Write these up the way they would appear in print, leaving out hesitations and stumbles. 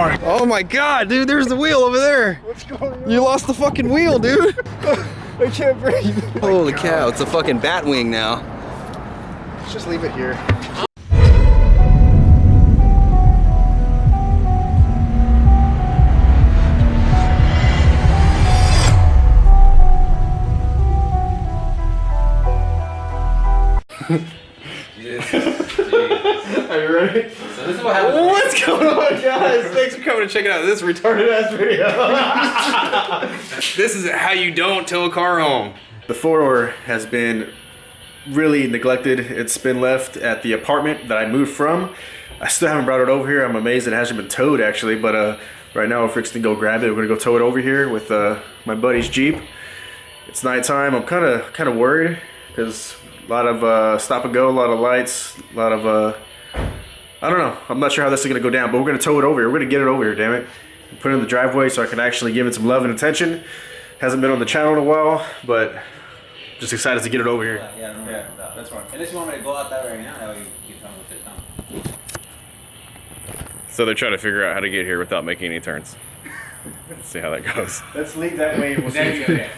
park. Oh my god, dude, there's the wheel over there. What's going on? You lost the fucking wheel, dude. I can't breathe. Holy cow, it's a fucking bat wing now. Let's just leave it here. Are you ready? So this is what happens. What's going on, guys? Thanks for coming and checking out this retarded ass video. This is how you don't tow a car home. The 4-door has been really neglected. It's been left at the apartment that I moved from. I still haven't brought it over here. I'm amazed it hasn't been towed actually, but right now we're fixing to go grab it. We're gonna go tow it over here with my buddy's Jeep. It's nighttime. I'm kind of worried because a lot of stop and go, a lot of lights, a lot of I don't know. I'm not sure how this is gonna go down, but we're gonna tow it over here. We're gonna get it over here, damn it. Put it in the driveway so I can actually give it some love and attention. Hasn't been on the channel in a while, but just excited to get it over here. Yeah, that's fine. Unless you want me to go out that way right now, that way you can sit down. So they're trying to figure out how to get here without making any turns. Let's see how that goes. Let's leave that way and we'll see. Okay.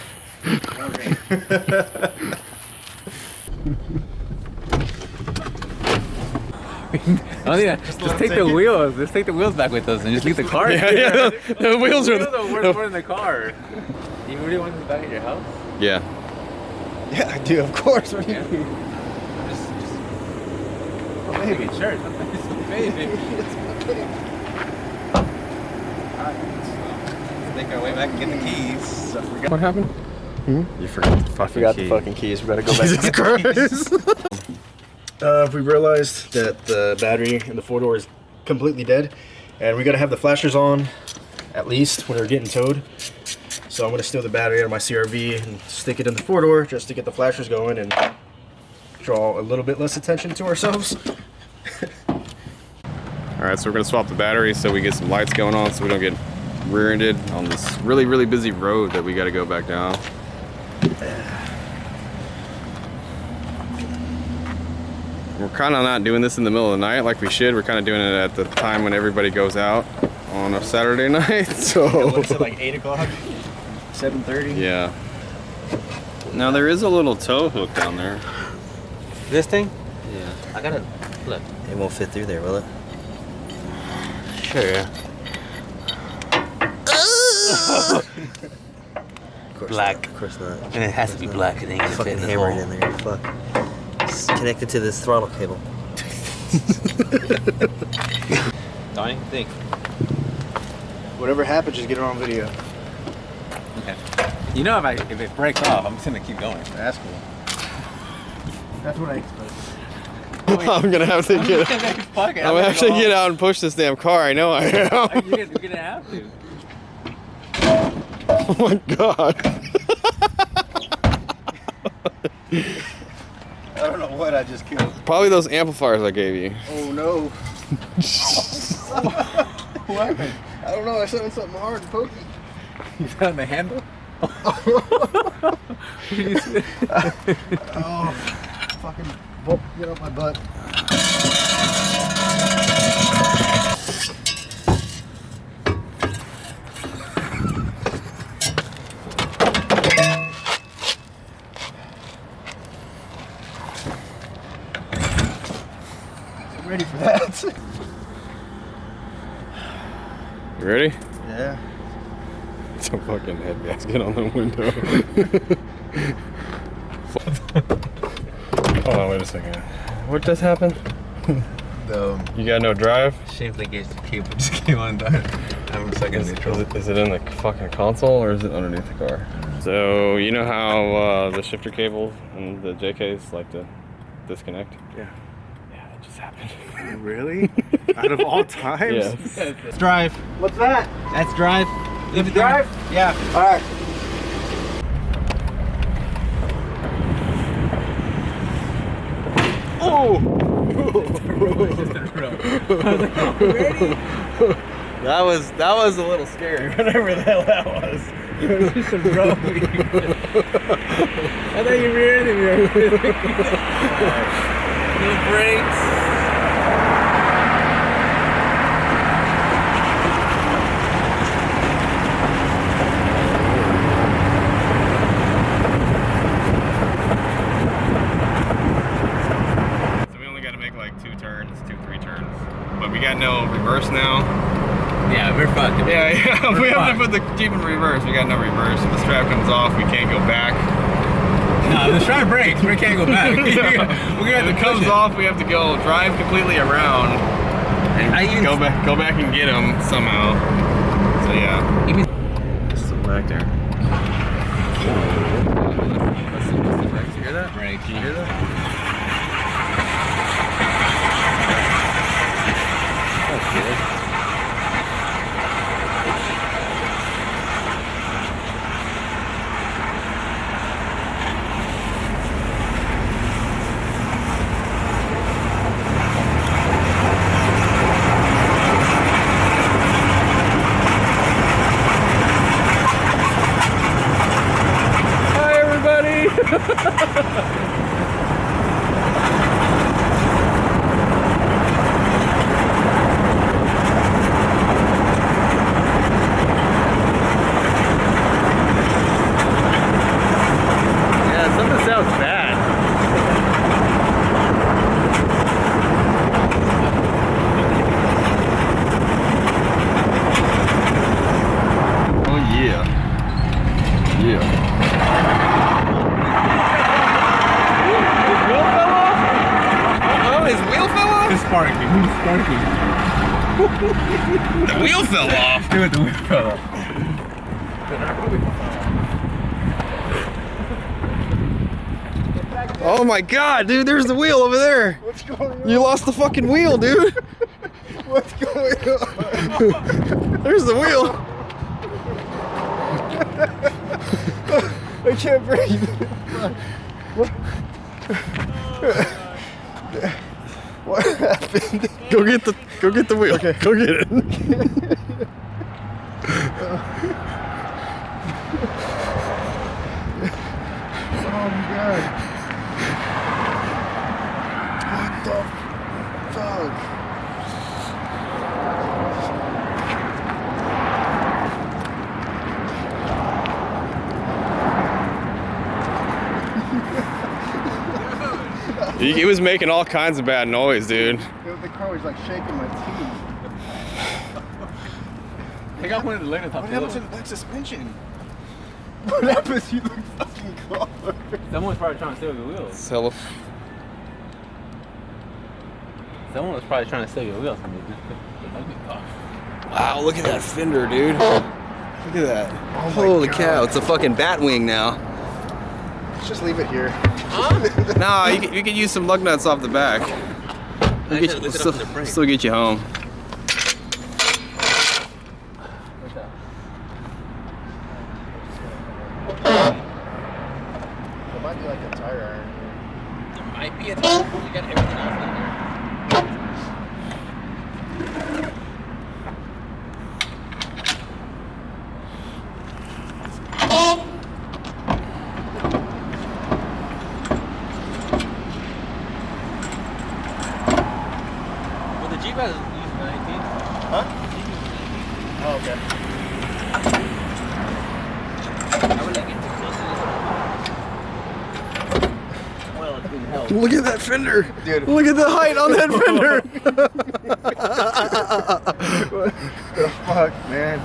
Just take the wheels. Let's take the wheels back with us and just leave the car. Yeah, the wheels are worth more than the car. You really want this back at your house? Yeah. Yeah, I do, of course. What do you mean? Oh, baby, sure. Baby. Alright, let's make our way back and get the keys. What happened? You forgot the fucking The fucking keys. We gotta go back. Jesus Christ. We realized that the battery in the 4-door is completely dead, and we gotta have the flashers on at least when we're getting towed. So I'm gonna steal the battery out of my CRV and stick it in the 4-door just to get the flashers going and draw a little bit less attention to ourselves. Alright, so we're gonna swap the battery so we get some lights going on so we don't get rear-ended on this really, really busy road that we gotta go back down. We're kind of not doing this in the middle of the night like we should. We're kind of doing it at the time when everybody goes out on a Saturday night. So What is it, like 8 o'clock? 7:30? yeah. Now there is a little tow hook down there. This thing? Yeah. I gotta look. It won't fit through there, will it? Sure. Yeah. Of course Black. Not. Of course not. And it has to be black. It ain't gonna fit Fucking in the hammer it hole. in there. Fuck. It's connected to this throttle cable. Don't even think. Whatever happens, just get it on video. Okay. You know, if it breaks off, I'm just gonna keep going. That's cool. That's what I expect. I'm gonna have to get. I'm gonna have to get out and push this damn car. I know I am. You're gonna have to. Oh my god. I don't know what I just killed. Probably those amplifiers I gave you. Oh no. What happened? I don't know. I sent something hard and pokey. You found the handle? Oh, fucking get off my butt. I'm ready for that. You ready? Yeah. It's a fucking head gasket on the window. Hold on, wait a second. What just happened? You got no drive? Shamefully gauge the cable just came undone. I'm stuck in neutral. Is it in the fucking console or is it underneath the car? So you know how the shifter cables and the JKs like to disconnect? Yeah. Yeah, that just happened. Really? Out of all times? Yes. Let's drive. What's that? That's drive. Leave it Drive? there. Yeah. All right. Oh! That was a little scary. Whatever the hell that was. It was just a road. I thought you rear-ended me. No brakes. reverse now. Yeah, we're fucked. Yeah, We're we have to fucked. put the Jeep in reverse. We got no reverse. If the strap comes off, we can't go back. No, the strap breaks. We can't go back. We're gonna have If to it comes push it. off, we have to go drive completely around and go back and get them somehow. So yeah. Still back there. Let's see the brakes. You hear that? Brakes. You hear that? That's good. Hi everybody! Yeah, something sounds bad. Oh yeah. Yeah. Oh, his wheel fell off? It's sparking. Who's sparking? The wheel fell off. Dude, the wheel fell off. Oh my god, dude, there's the wheel over there. What's going on? You lost the fucking wheel, dude. What's going on? There's the wheel. I can't breathe. What happened? Go get the wheel. Okay. Go get it. Oh my god. What the fuck? He was making all kinds of bad noise, dude. The car was like shaking my teeth. Take out one of the later top. What happened to the back suspension? What happened to the fucking car? Someone's probably trying to steal your wheels. Someone Someone was probably trying to steal your wheels. Wow, look at that fender, dude. Look at that. Holy cow, it's a fucking bat wing now. Let's just leave it here. Nah, you can use some lug nuts off the back. Still get you home. It might be like a tire iron. It might be a tire. We got everything else in there. Well, the Jeep has used 19. Huh? Oh, okay. I would like it too close to this. Well, it's been held. Look at that fender. Dude. Look at the height on that fender. What the fuck, man?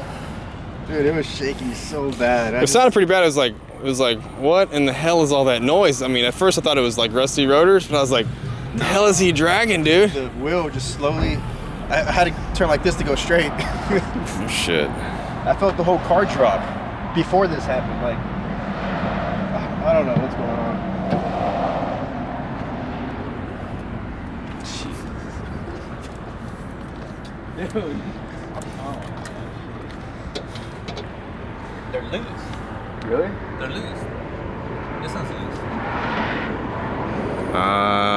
Dude, it was shaking so bad. It sounded pretty bad. It was like, what in the hell is all that noise? I mean, at first I thought it was like rusty rotors, but I was like, the hell is he dragging, dude? The wheel just slowly. I had to turn like this to go straight. Oh, shit. I felt the whole car drop before this happened. Like, I don't know what's going on. Dude. Oh. They're loose. Really? They're loose. This one's loose.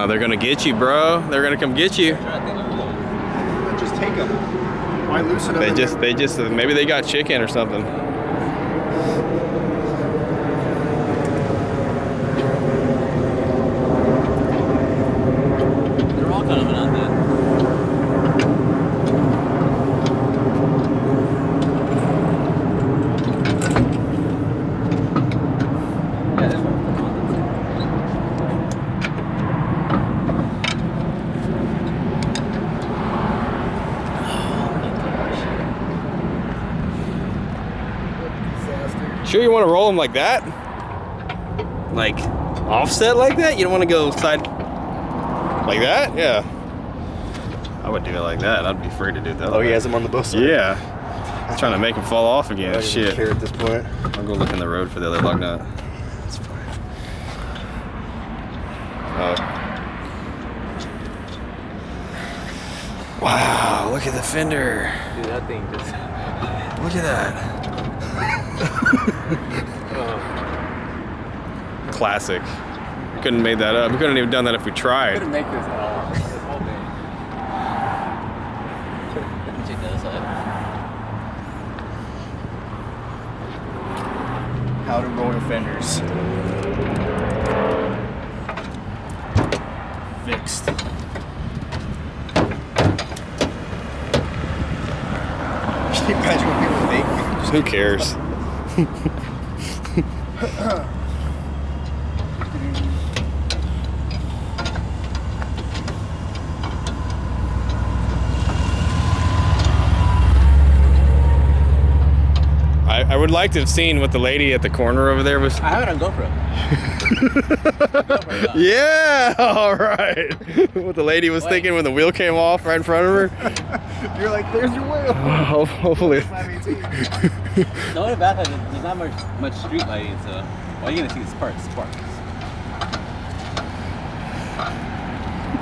They're gonna get you, bro. They're gonna come get you. I'm trying to think of loose. Just take them. Why loosen them? They just, maybe they got chicken or something. They're all kind of undone. Yeah, this one's Sure you want to roll them like that? Like offset like that? You don't want to go side like that? Yeah. I would do it like that. I'd be free to do that. Oh, he has him on the both sides? Yeah. I'm trying to make him fall off again. I don't even Shit. care at this point. I'll go look in the road for the other lug nut. It's fine. Oh. Wow, look at the fender. Dude, that thing just. Look at that. Classic. We couldn't have made that up. We couldn't have even done that if we tried. Couldn't make this at all. This whole thing. Check the other side. How to roll your fenders. Fixed. Can you imagine what people think? Who cares? I would like to have seen what the lady at the corner over there was. I have it on GoPro. Yeah, all right. What the lady was thinking when the wheel came off right in front of her. You're like, there's your wheel. Hopefully. The only bad thing is there's not much street lighting, so all you're gonna see is sparks.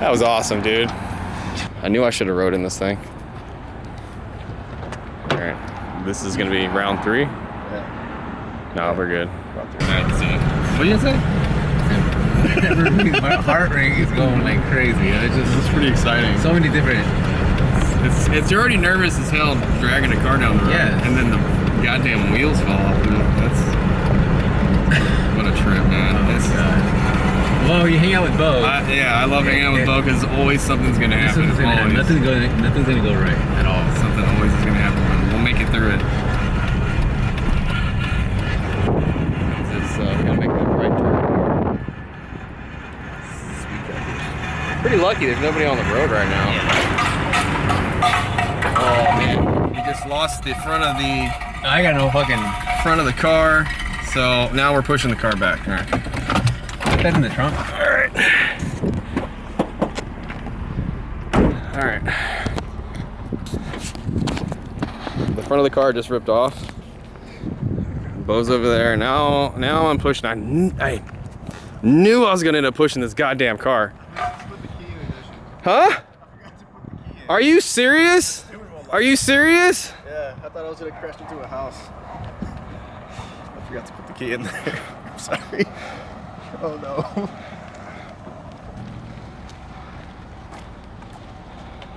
That was awesome, dude. I knew I should have rode in this thing. All right, this is gonna be round 3. Yeah. No, we're good. What did you say? My heart rate is going like crazy. It's pretty exciting. So many different. It's already nervous as hell dragging a car down the road. Yeah. And then the goddamn wheels fall off. That's what a trip, man. Well, you hang out with Bo. Yeah, I love hanging out with Bo because always something's gonna happen. Nothing's gonna go right at all. Something always is gonna happen. We'll make it through it. It's gonna make that right turn. Pretty lucky there's nobody on the road right now. Oh man, we just lost the front of the I got no fucking. front of the car, so now we're pushing the car back. All right. Put that in the trunk. All right. All right. The front of the car just ripped off. Bo's over there. Now I'm pushing. I knew I was gonna end up pushing this goddamn car. Huh? Are you serious? Are you serious? Yeah, I thought I was gonna crash into a house. I forgot to put the key in there. I'm sorry. Oh no.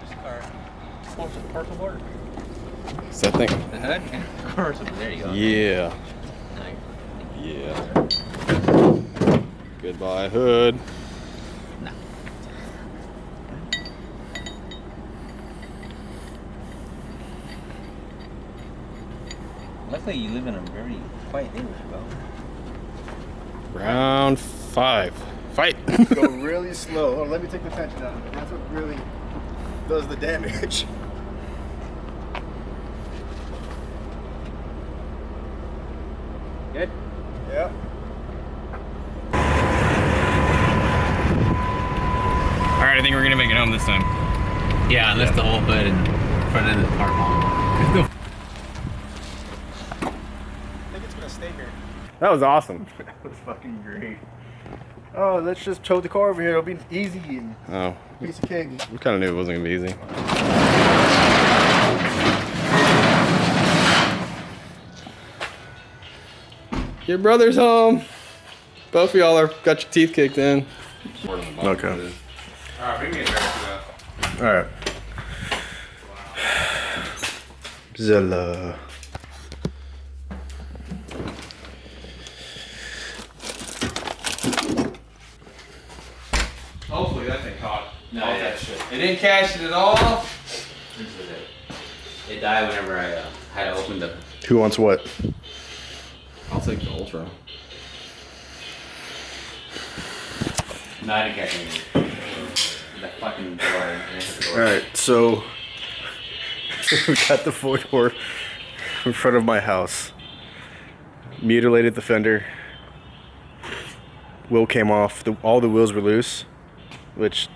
This car wants a purple board. Is that thing? The hood? Of course, there you go. Yeah. Yeah. Goodbye, hood. No. Luckily, you live in a very quiet neighborhood, bro. Round 5. Fight. Go really slow. Oh, let me take the tension out. That's what really does the damage. Good? Yeah. All right, I think we're gonna make it home this time. Yeah, unless the whole hood and front end of the car fall. I think it's gonna stay here. That was awesome. That was fucking great. Oh, let's just tow the car over here. It'll be easy and Oh, piece of cake. we kind of knew it wasn't gonna be easy. Your brother's home. Both of y'all are got your teeth kicked in. Okay. All right, we can get back to that. All right. Zilla. Hopefully that thing caught. No, all yeah. that shit. It didn't catch it at all. It died whenever I had to open the. Who wants what? I'll take the Ultra. No, I didn't catch anything. The fucking door. All right, so we got the 4-door in front of my house. mutilated the fender. Wheel came off. All the wheels were loose, which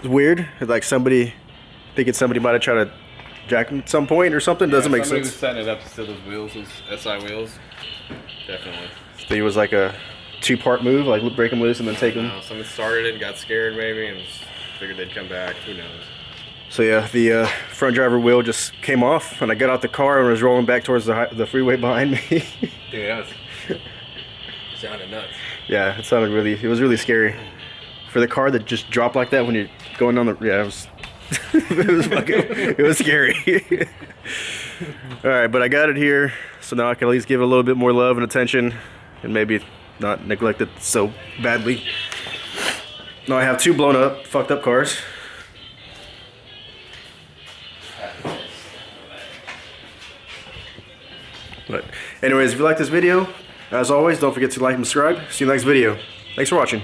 is weird. Like somebody might have tried to jack him at some point or something. Doesn't make somebody sense. was setting it up to steal those wheels, those SI wheels. Definitely. I think it was like a 2-part move, like break them loose and then take them. Someone started it, got scared maybe, and just figured they'd come back. Who knows? So yeah, the front driver wheel just came off, and I got out the car and was rolling back towards the freeway behind me. Dude, that was sounded nuts. Yeah, it was really scary. For the car that just dropped like that when you're going down it was it was scary. All right, but I got it here, so now I can at least give it a little bit more love and attention, and maybe not neglect it so badly. Now I have 2 blown up, fucked up cars. But anyways, if you like this video, as always, don't forget to like and subscribe. See you next video. Thanks for watching.